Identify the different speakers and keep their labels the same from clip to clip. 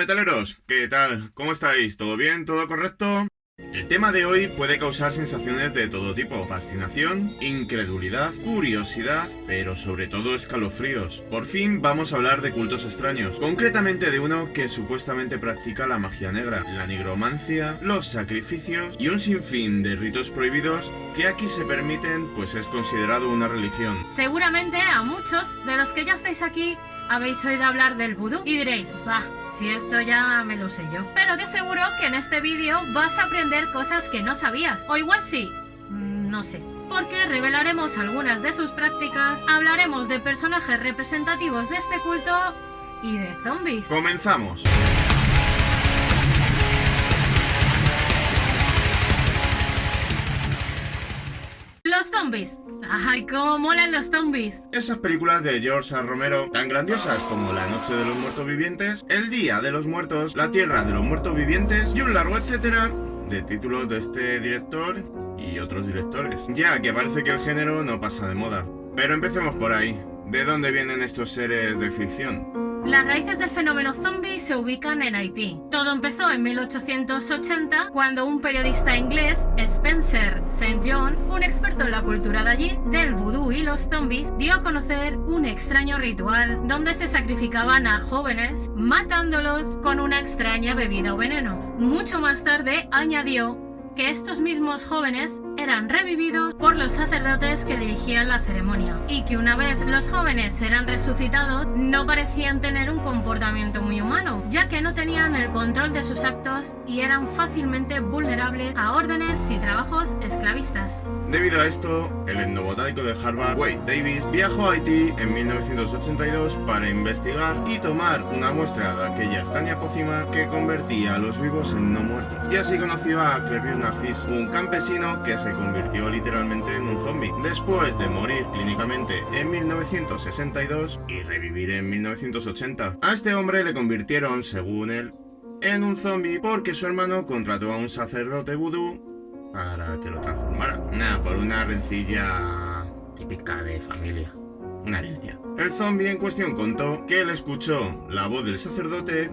Speaker 1: metaleros, ¿qué tal? ¿Cómo estáis? ¿Todo bien? ¿Todo correcto? El tema de hoy puede causar sensaciones de todo tipo: fascinación, incredulidad, curiosidad, pero sobre todo escalofríos. Por fin vamos a hablar de cultos extraños, concretamente de uno que supuestamente practica la magia negra, la nigromancia, los sacrificios y un sinfín de ritos prohibidos que aquí se permiten, pues es considerado una religión.
Speaker 2: Seguramente a muchos de los que ya estáis aquí habéis oído hablar del vudú y diréis, bah, si esto ya me lo sé yo. Pero de seguro que en este vídeo vas a aprender cosas que no sabías, o igual sí, no sé. Porque revelaremos algunas de sus prácticas, hablaremos de personajes representativos de este culto y de zombies.
Speaker 1: ¡Comenzamos!
Speaker 2: Los zombies. ¡Ay, cómo molan los zombies!
Speaker 1: Esas películas de George A. Romero, tan grandiosas como La Noche de los Muertos Vivientes, El Día de los Muertos, La Tierra de los Muertos Vivientes y un largo etcétera de títulos de este director y otros directores, ya que parece que el género no pasa de moda. Pero empecemos por ahí. ¿De dónde vienen estos seres de ficción?
Speaker 2: Las raíces del fenómeno zombie se ubican en Haití. Todo empezó en 1880 cuando un periodista inglés, Spencer St. John, un experto en la cultura de allí, del vudú y los zombies, dio a conocer un extraño ritual donde se sacrificaban a jóvenes matándolos con una extraña bebida o veneno. Mucho más tarde añadió que estos mismos jóvenes eran revividos por los sacerdotes que dirigían la ceremonia y que una vez los jóvenes eran resucitados no parecían tener un comportamiento muy humano, ya que no tenían el control de sus actos y eran fácilmente vulnerables a órdenes y trabajos esclavistas.
Speaker 1: Debido a esto, el etnobotánico de Harvard, Wade Davis, viajó a Haití en 1982 para investigar y tomar una muestra de aquella extraña pócima que convertía a los vivos en no muertos, y así conoció a Clervis Narcisse, un campesino que se convirtió literalmente en un zombie, después de morir clínicamente en 1962 y revivir en 1980. A este hombre le convirtieron, según él, en un zombie porque su hermano contrató a un sacerdote vudú para que lo transformara. Por una rencilla típica de familia. Una herencia. El zombie en cuestión contó que él escuchó la voz del sacerdote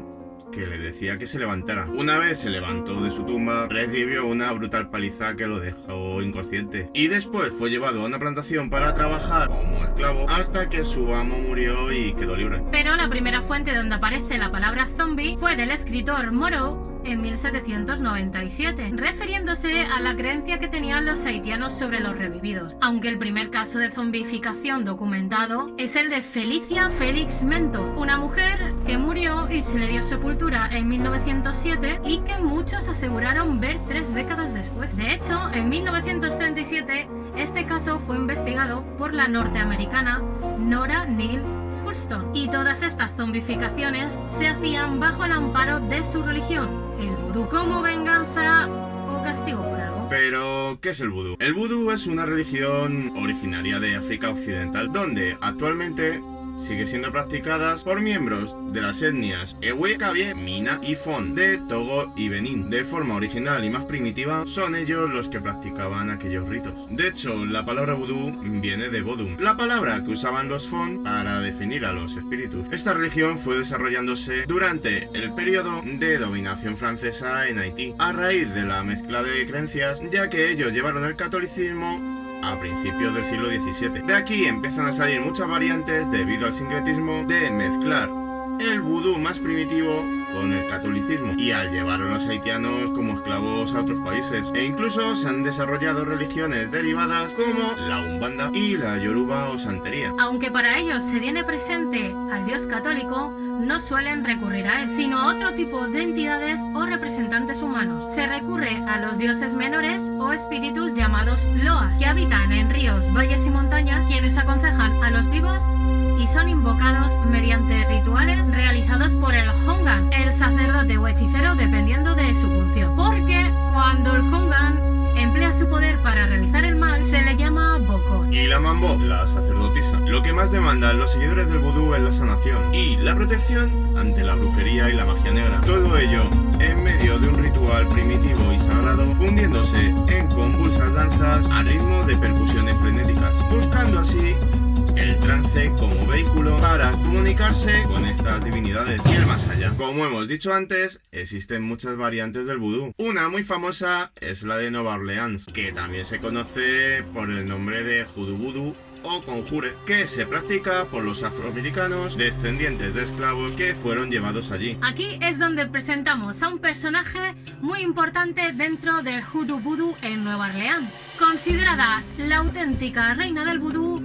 Speaker 1: que le decía que se levantara. Una vez se levantó de su tumba, recibió una brutal paliza que lo dejó inconsciente. Y después fue llevado a una plantación para trabajar como esclavo hasta que su amo murió y quedó libre.
Speaker 2: Pero la primera fuente donde aparece la palabra zombie fue del escritor Moreau en 1797, refiriéndose a la creencia que tenían los haitianos sobre los revividos, aunque el primer caso de zombificación documentado es el de Felicia Félix Mento, una mujer que murió y se le dio sepultura en 1907 y que muchos aseguraron ver 3 décadas después. De hecho, en 1937 este caso fue investigado por la norteamericana Nora Neale Hurston, y todas estas zombificaciones se hacían bajo el amparo de su religión, el vudú, como venganza o castigo por algo.
Speaker 1: Pero, ¿qué es el vudú? El vudú es una religión originaria de África Occidental, donde actualmente sigue siendo practicadas por miembros de las etnias Ewe, Kabye, Mina y Fon de Togo y Benín. De forma original y más primitiva, son ellos los que practicaban aquellos ritos. De hecho, la palabra vudú viene de vodun, la palabra que usaban los Fon para definir a los espíritus. Esta religión fue desarrollándose durante el periodo de dominación francesa en Haití, a raíz de la mezcla de creencias, ya que ellos llevaron el catolicismo a principios del siglo XVII. De aquí empiezan a salir muchas variantes debido al sincretismo de mezclar el vudú más primitivo con el catolicismo y al llevar a los haitianos como esclavos a otros países. E incluso se han desarrollado religiones derivadas como la Umbanda y la Yoruba o Santería.
Speaker 2: Aunque para ellos se tiene presente al dios católico, no suelen recurrir a él, sino a otro tipo de entidades o representantes humanos. Se recurre a los dioses menores o espíritus llamados loas, que habitan en ríos, valles y montañas, quienes aconsejan a los vivos y son invocados mediante rituales realizados por el Hongan, el sacerdote o hechicero, dependiendo de su función. Porque cuando el Hongan emplea su poder para realizar el mal, se le llama Boko.
Speaker 1: Y la Mambo, la sacerdotisa. Lo que más demandan los seguidores del vudú es la sanación y la protección ante la brujería y la magia negra. Todo ello en medio de un ritual primitivo y sagrado, fundiéndose en convulsas danzas a ritmo de percusiones frenéticas, buscando así el trance como vehículo para comunicarse con estas divinidades y el más allá. Como hemos dicho antes, existen muchas variantes del vudú. Una muy famosa es la de Nueva Orleans, que también se conoce por el nombre de hoodoo vudú o conjure, que se practica por los afroamericanos descendientes de esclavos que fueron llevados allí.
Speaker 2: Aquí es donde presentamos a un personaje muy importante dentro del hoodoo vudú en Nueva Orleans, considerada la auténtica reina del vudú,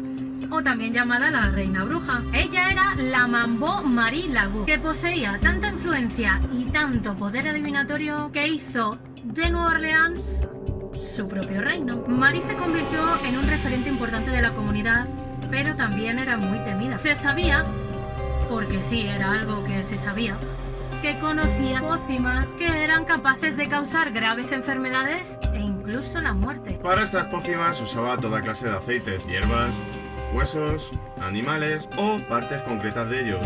Speaker 2: o también llamada la reina bruja. Ella era la Mambo Marie Laveau, que poseía tanta influencia y tanto poder adivinatorio que hizo de Nueva Orleans su propio reino. Marie se convirtió en un referente importante de la comunidad, pero también era muy temida. Se sabía, porque sí, era algo que se sabía, que conocía pócimas que eran capaces de causar graves enfermedades e incluso la muerte.
Speaker 1: Para estas pócimas usaba toda clase de aceites, hierbas, huesos, animales o partes concretas de ellos,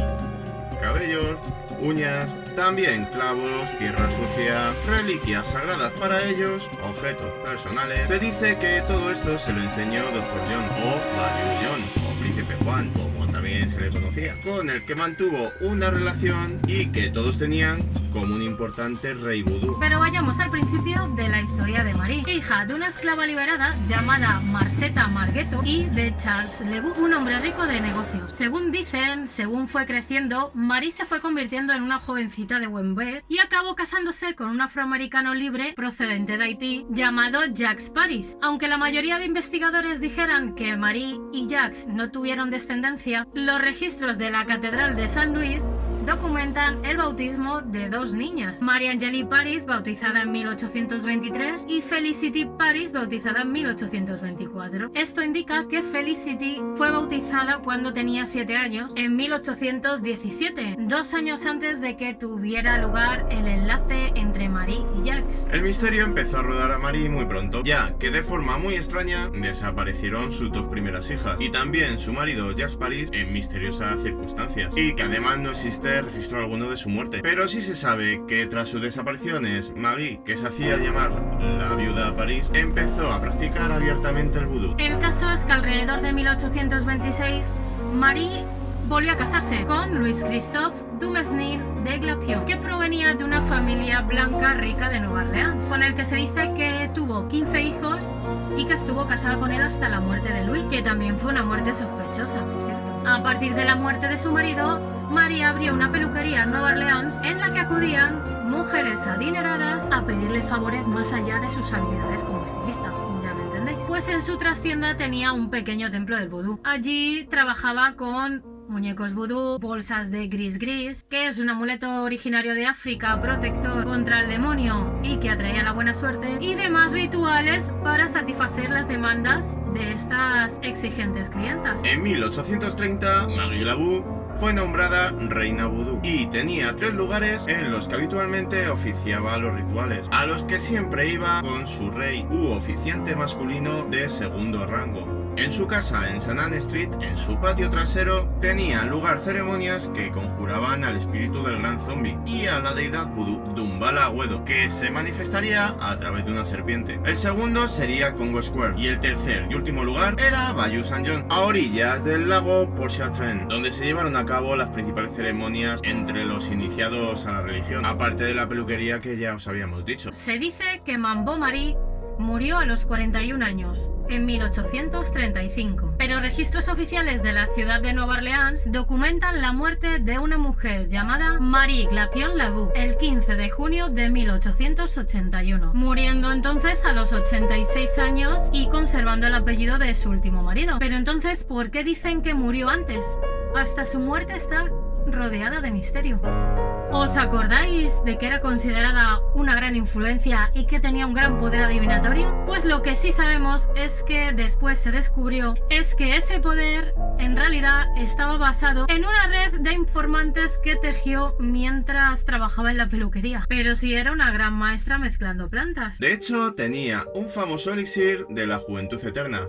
Speaker 1: cabellos, uñas, también clavos, tierra sucia, reliquias sagradas para ellos, objetos personales. Se dice que todo esto se lo enseñó Dr. John o Barrio John o Príncipe Juan, como también se le conocía, con el que mantuvo una relación y que todos tenían como un importante rey vudú.
Speaker 2: Pero vayamos al principio de la historia de Marie, hija de una esclava liberada llamada Marcetta Marghetto y de Charles Lebu, un hombre rico de negocios. Según dicen, según fue creciendo, Marie se fue convirtiendo en una jovencita de buen ver y acabó casándose con un afroamericano libre procedente de Haití llamado Jacques Paris. Aunque la mayoría de investigadores dijeran que Marie y Jacques no tuvieron descendencia, los registros de la Catedral de San Luis documentan el bautismo de dos niñas, Marie-Angélie Paris, bautizada en 1823, y Felicity Paris, bautizada en 1824. Esto indica que Felicity fue bautizada cuando tenía 7 años, en 1817, 2 años antes de que tuviera lugar el enlace entre Marie y Jacques.
Speaker 1: El misterio empezó a rodar a Marie muy pronto, ya que de forma muy extraña desaparecieron sus 2 primeras hijas, y también su marido Jacques Paris en misteriosas circunstancias, y que además no existe registro alguno de su muerte. Pero sí se sabe que tras sus desapariciones, Marie, que se hacía llamar la viuda Paris, empezó a practicar abiertamente el vudú.
Speaker 2: El caso es que alrededor de 1826, Marie volvió a casarse con Louis Christophe Dumesnil de Glapion, que provenía de una familia blanca rica de Nueva Orleans, con el que se dice que tuvo 15 hijos y que estuvo casada con él hasta la muerte de Louis, que también fue una muerte sospechosa, por cierto. A partir de la muerte de su marido, Marie abrió una peluquería en Nueva Orleans en la que acudían mujeres adineradas a pedirle favores más allá de sus habilidades como estilista. ¿Ya me entendéis? Pues en su trastienda tenía un pequeño templo del vudú. Allí trabajaba con muñecos vudú, bolsas de gris, que es un amuleto originario de África, protector contra el demonio y que atraía la buena suerte, y demás rituales para satisfacer las demandas de estas exigentes clientas.
Speaker 1: En 1830, Marie Laveau fue nombrada reina vudú y tenía 3 lugares en los que habitualmente oficiaba los rituales, a los que siempre iba con su rey u oficiante masculino de segundo rango. En su casa en St. Anne Street, en su patio trasero, tenían lugar ceremonias que conjuraban al espíritu del gran zombie y a la deidad vudú Dumbala Agüedo, que se manifestaría a través de una serpiente. El segundo sería Congo Square y el tercer y último lugar era Bayou St. John, a orillas del lago Pontchartrain, donde se llevaron a cabo las principales ceremonias entre los iniciados a la religión, aparte de la peluquería que ya os habíamos dicho.
Speaker 2: Se dice que Mambo Marie murió a los 41 años, en 1835, pero registros oficiales de la ciudad de Nueva Orleans documentan la muerte de una mujer llamada Marie Glapion Laveau el 15 de junio de 1881, muriendo entonces a los 86 años y conservando el apellido de su último marido. Pero entonces, ¿por qué dicen que murió antes? Hasta su muerte está rodeada de misterio. ¿Os acordáis de que era considerada una gran influencia y que tenía un gran poder adivinatorio? Pues lo que sí sabemos es que después se descubrió es que ese poder en realidad estaba basado en una red de informantes que tejió mientras trabajaba en la peluquería. Pero sí era una gran maestra mezclando plantas.
Speaker 1: De hecho, tenía un famoso elixir de la juventud eterna,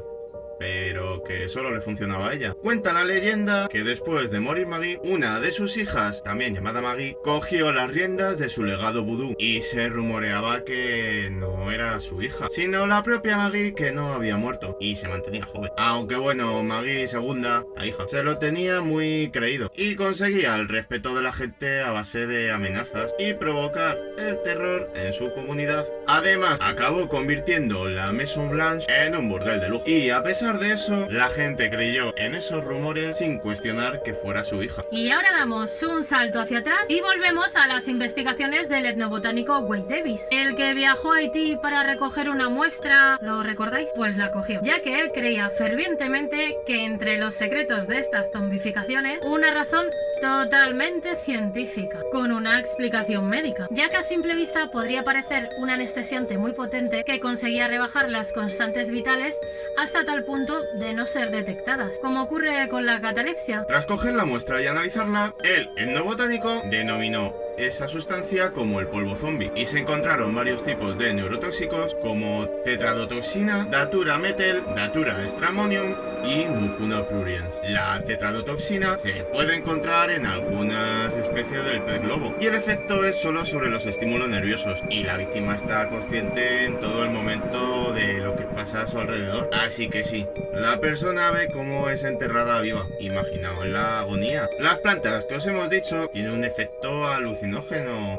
Speaker 1: pero que solo le funcionaba a ella. Cuenta la leyenda que después de morir Maggie, una de sus hijas, también llamada Maggie, cogió las riendas de su legado vudú y se rumoreaba que no era su hija, sino la propia Maggie, que no había muerto y se mantenía joven. Aunque bueno, Maggie segunda, la hija, se lo tenía muy creído y conseguía el respeto de la gente a base de amenazas y provocar el terror en su comunidad. Además, acabó convirtiendo la Maison Blanche en un burdel de lujo. Y a pesar de eso, la gente creyó en esos rumores sin cuestionar que fuera su hija.
Speaker 2: Y ahora damos un salto hacia atrás y volvemos a las investigaciones del etnobotánico Wade Davis, el que viajó a Haití para recoger una muestra, ¿lo recordáis? Pues la cogió, ya que él creía fervientemente que entre los secretos de estas zombificaciones, una razón totalmente científica, con una explicación médica, ya que a simple vista podría parecer un anestesiante muy potente que conseguía rebajar las constantes vitales hasta tal punto de no ser detectadas, como ocurre con la catalepsia.
Speaker 1: Tras coger la muestra y analizarla, el etnobotánico denominó esa sustancia como el polvo zombie y se encontraron varios tipos de neurotóxicos como tetradotoxina, datura metel, datura stramonium y mucuna pruriens. La tetradotoxina se puede encontrar en algunas especies del pez globo y el efecto es solo sobre los estímulos nerviosos y la víctima está consciente en todo el momento de lo que pasa a su alrededor. Así que sí, la persona ve cómo es enterrada viva. Imaginaos la agonía. Las plantas que os hemos dicho tienen un efecto alucinógeno,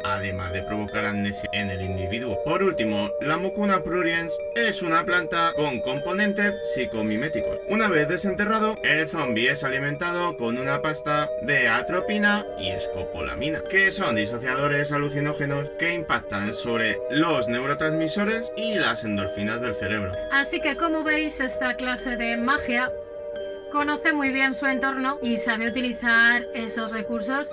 Speaker 1: además de provocar amnesia en el individuo. Por último, la mucuna pruriens es una planta con componentes psicomiméticos. Una vez desenterrado, el zombie es alimentado con una pasta de atropina y escopolamina, que son disociadores alucinógenos que impactan sobre los neurotransmisores y las endorfinas del cerebro.
Speaker 2: Así que, como veis, esta clase de magia conoce muy bien su entorno y sabe utilizar esos recursos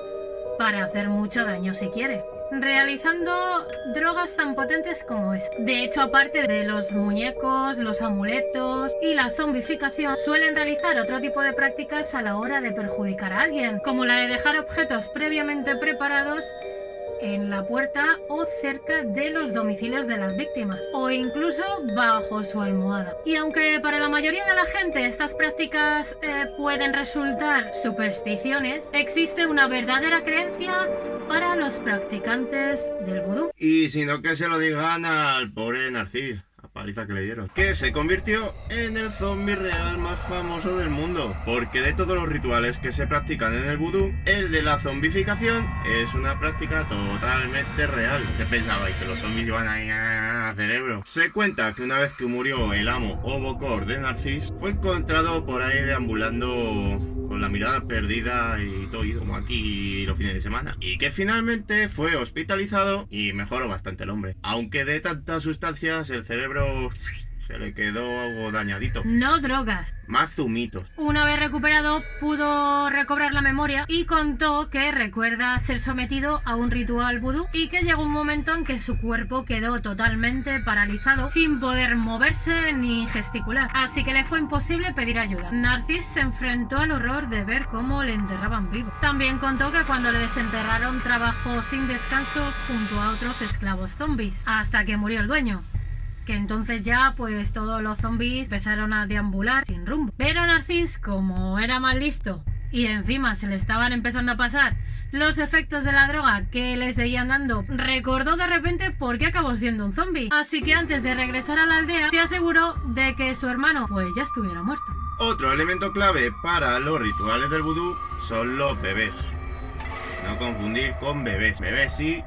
Speaker 2: para hacer mucho daño si quiere, realizando drogas tan potentes como esa. De hecho, aparte de los muñecos, los amuletos y la zombificación, suelen realizar otro tipo de prácticas a la hora de perjudicar a alguien, como la de dejar objetos previamente preparados en la puerta o cerca de los domicilios de las víctimas, o incluso bajo su almohada. Y aunque para la mayoría de la gente estas prácticas pueden resultar supersticiones, existe una verdadera creencia para los practicantes del vudú.
Speaker 1: Y sino que se lo digan al pobre Narcís, la paliza que le dieron, que se convirtió en el zombie real más famoso del mundo, porque de todos los rituales que se practican en el vudú, el de la zombificación es una práctica totalmente real. ¿Qué pensabais? ¿Que los zombies iban ahí a cerebro? Se cuenta que una vez que murió el amo o bocor de Narcís, fue encontrado por ahí deambulando con la mirada perdida y todo ido, como aquí los fines de semana, y que finalmente fue hospitalizado y mejoró bastante el hombre, aunque de tantas sustancias el cerebro se le quedó algo dañadito.
Speaker 2: No drogas.
Speaker 1: Más zumitos.
Speaker 2: Una vez recuperado, pudo recobrar la memoria y contó que recuerda ser sometido a un ritual vudú y que llegó un momento en que su cuerpo quedó totalmente paralizado, sin poder moverse ni gesticular, así que le fue imposible pedir ayuda. Narcís se enfrentó al horror de ver cómo le enterraban vivo. También contó que cuando le desenterraron trabajó sin descanso junto a otros esclavos zombies, hasta que murió el dueño, que entonces ya pues todos los zombies empezaron a deambular sin rumbo. Pero Narcís, como era más listo y encima se le estaban empezando a pasar los efectos de la droga que le seguían dando, recordó de repente por qué acabó siendo un zombie. Así que antes de regresar a la aldea se aseguró de que su hermano pues ya estuviera muerto.
Speaker 1: Otro elemento clave para los rituales del vudú son los bebés. No confundir con bebés. Bebés sí,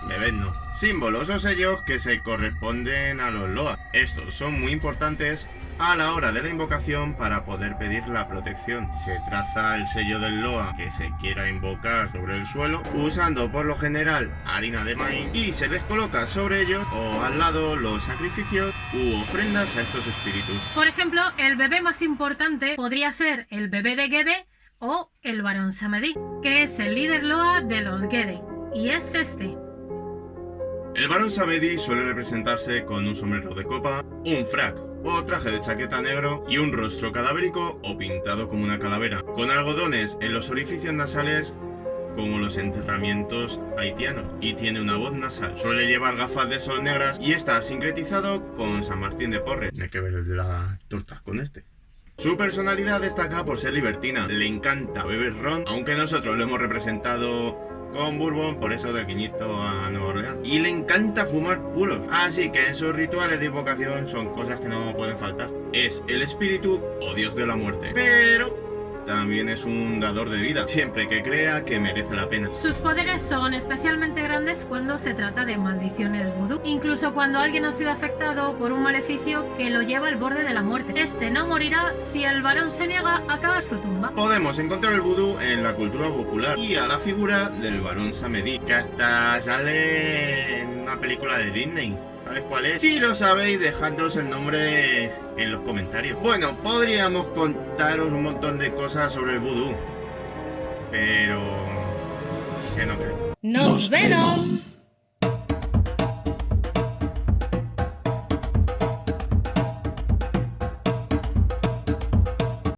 Speaker 1: bebés no. Símbolos o sellos que se corresponden a los Loa. Estos son muy importantes a la hora de la invocación para poder pedir la protección. Se traza el sello del Loa que se quiera invocar sobre el suelo, usando por lo general harina de maíz, y se les coloca sobre ellos o al lado los sacrificios u ofrendas a estos espíritus.
Speaker 2: Por ejemplo, el bebé más importante podría ser el bebé de Gede o el Barón Samedi, que es el líder Loa de los Gede, y es este.
Speaker 1: El Barón Samedi suele representarse con un sombrero de copa, un frac o traje de chaqueta negro y un rostro cadavérico o pintado como una calavera, con algodones en los orificios nasales como los enterramientos haitianos, y tiene una voz nasal. Suele llevar gafas de sol negras y está sincretizado con San Martín de Porres. Hay que ver las tortas con este. Su personalidad destaca por ser libertina. Le encanta beber ron, aunque nosotros lo hemos representado con bourbon, por eso del guiñito a Nueva Orleans. Y le encanta fumar puros, así que en sus rituales de invocación son cosas que no pueden faltar. Es el espíritu o dios de la muerte, pero también es un dador de vida, siempre que crea que merece la pena.
Speaker 2: Sus poderes son especialmente grandes cuando se trata de maldiciones vudú, incluso cuando alguien ha sido afectado por un maleficio que lo lleva al borde de la muerte. Este no morirá si el varón se niega a cavar su tumba.
Speaker 1: Podemos encontrar el vudú en la cultura popular y a la figura del varón Samedi, que hasta sale en una película de Disney. ¿Sabes cuál es? Si lo sabéis, dejadnos el nombre en los comentarios. Bueno, podríamos contaros un montón de cosas sobre el vudú, pero que no creo.
Speaker 2: ¡Nos Venom!